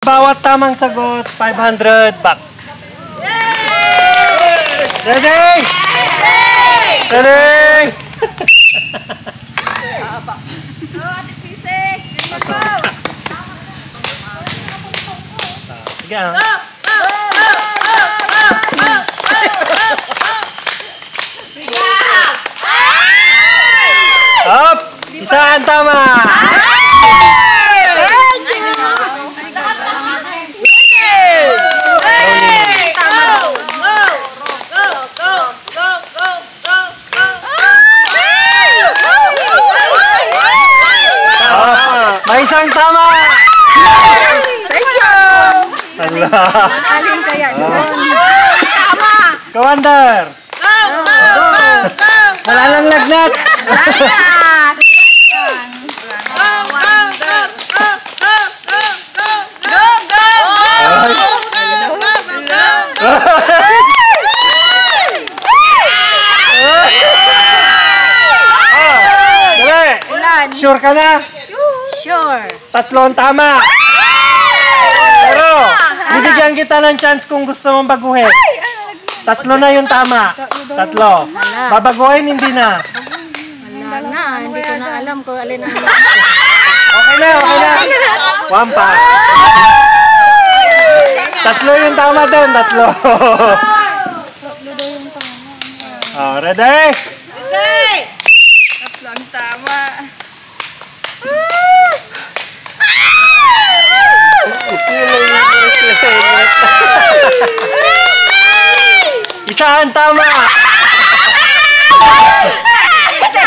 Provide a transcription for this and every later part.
Bawat tamang sagot, 500 bucks. Ready? Ready? Sige ah. Up! Isa ang tama! May isang tama! Thank you! Allah! Alin kaya doon? Tama! Kawander! Go! Go! Go! Go! Wala lang lagnat! Sure ka na? Sure. Tatlong tama. Pero, bibigyan kita ng chance kung gusto mong baguhin. Tatlo na yung tama. Tatlo. Babaguhin, hindi na. Wala na. Hindi ko na alam kung alin ang Okay na, okay na. One pa. Tatlo yung tama doon. Tatlo. Oh, ready? Okay! Tatlong tama. Isa ang tama. Isa?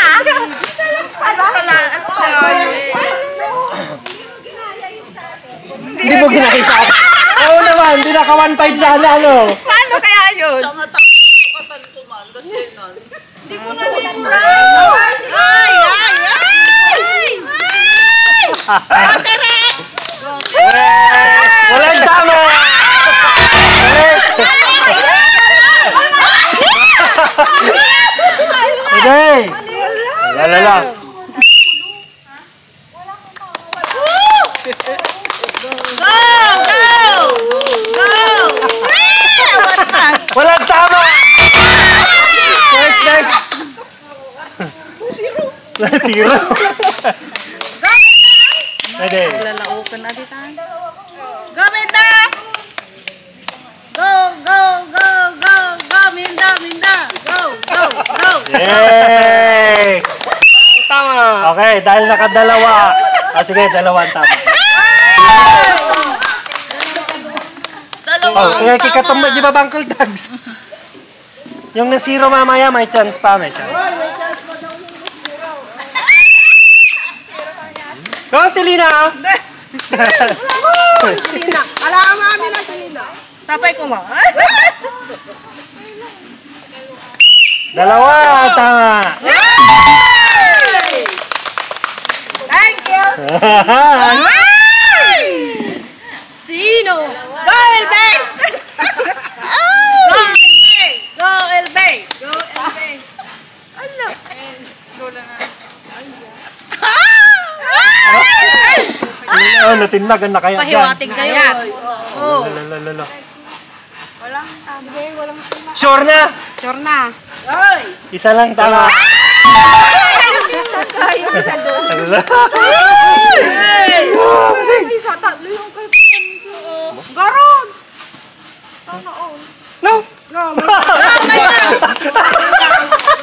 Hindi mo ginahisa. Oo naman, hindi naka 1.5 sana, ano? Paano kaya yun? Hindi ko na ay! Ay! Walang tama! Okay! Lalala. Go! Go! Walang tama! Next! Zero. Ready? Lalaukan na dito. Go, Minda! Go! Go! Go! Go! Go! Minda! Minda! Go! Go! Go! Yay! Tama! Okay, dahil nakadalawa. Sige, dalawang tama. Dalawa Oh, ang kaya tama. kikatong di ba Bangkol Dogs? Yung na zero mamaya, may chance pa, may chance. Go, Tilina! Silina. Alam namin na Silina. Sapay ko mo. Dalawa, tama! Thank you. Sino? Go, Elbe! Go, Elbe! Go, Elbe! Go, Elbe! Ano? Lola na. Oh, natinlagan na kaya dyan. Pahiwating kayo. Oh. Lalalala. Walang tama. Walang tama. Sure na? Sure na. Ay! Isa lang tama. Tayo sa doon. Alala. Isa tatlo yung kalpasan ko. Garon! Tama on. No!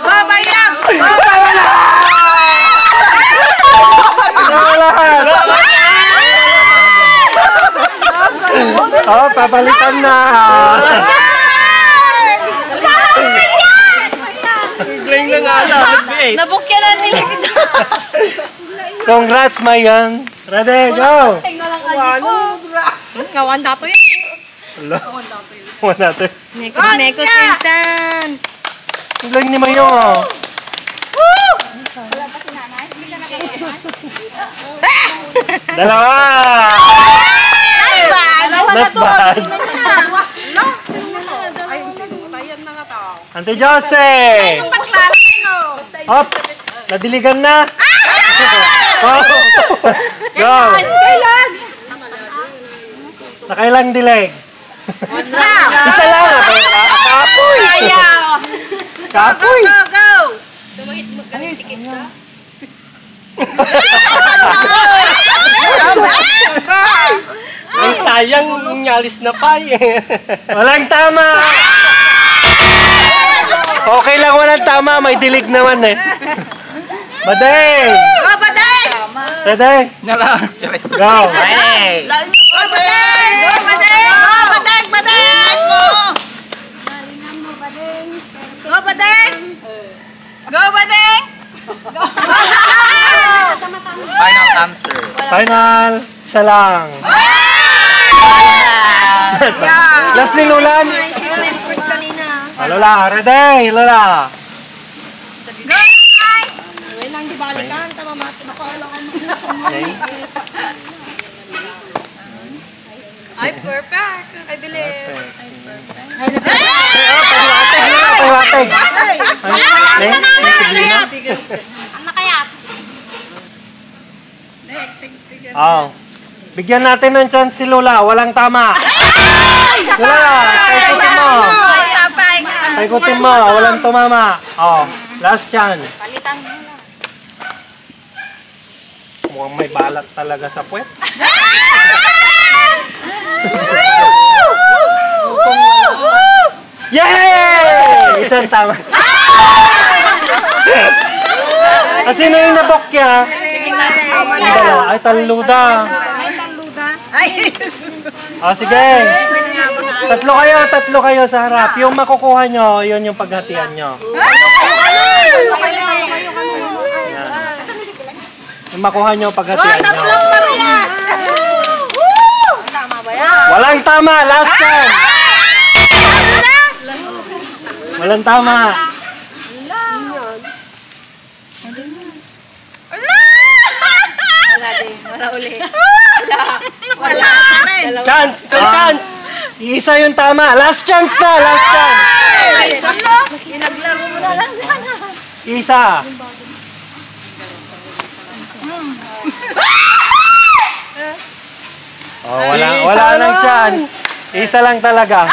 Babayang! Lahat! Oh, papalitan na! Biglang na nga lang. Nabukyanan nila kita. Congrats, Mayang! Ready, go! Kawan dato yan. Ala. Kawan natin. Nekos pinsan. Biglang ni Mayang, oh. Dalawa! Not bad. Auntie Jose! Hop! Nadiligan na! Go! Go! Kailan? Nakailang dileg? Isa. Isa lang. Kapoy. Ayaw. Kapoy. Go, go. Ay, sayang, nyalis na pa eh. Walang tama. Okay lang walang tama. May dilig naman eh. Badeng. Go, Badeng. Ready? Nala. Go. Hey! Go, Badeng. Go, Badeng. Go, Badeng. Badeng. Go, Badeng. Go, Badeng. Final answer. Final. Isa lang. Last ni Lulan. Lola, ready? Lola. Okay. Ay, perfect. I believe. Pahiwatig. Oh. Bigyan natin ng chance si Lola. Walang tama. Lola, paikutin mo. Paikutin mo. Walang tumama. Oh, last chance. Palitan mo lang. Mukhang may balat talaga sa puwet. Yay! Isang tama. Sino yung nabokya? Ay, taluda. Oh, sige. Tatlo kayo sa harap. Yung makukuha nyo, yun yung paghatian nyo. Yung makuha nyo, paghatian nyo. Walang tama, last chance. Walang tama. Wala din. Wala uli. Wala. Chance! Chance! Isa yung tama. Last chance na! Last chance! Pinaglaro mo na lang sana. Isa. Oh, wala nang chance. Isa lang talaga.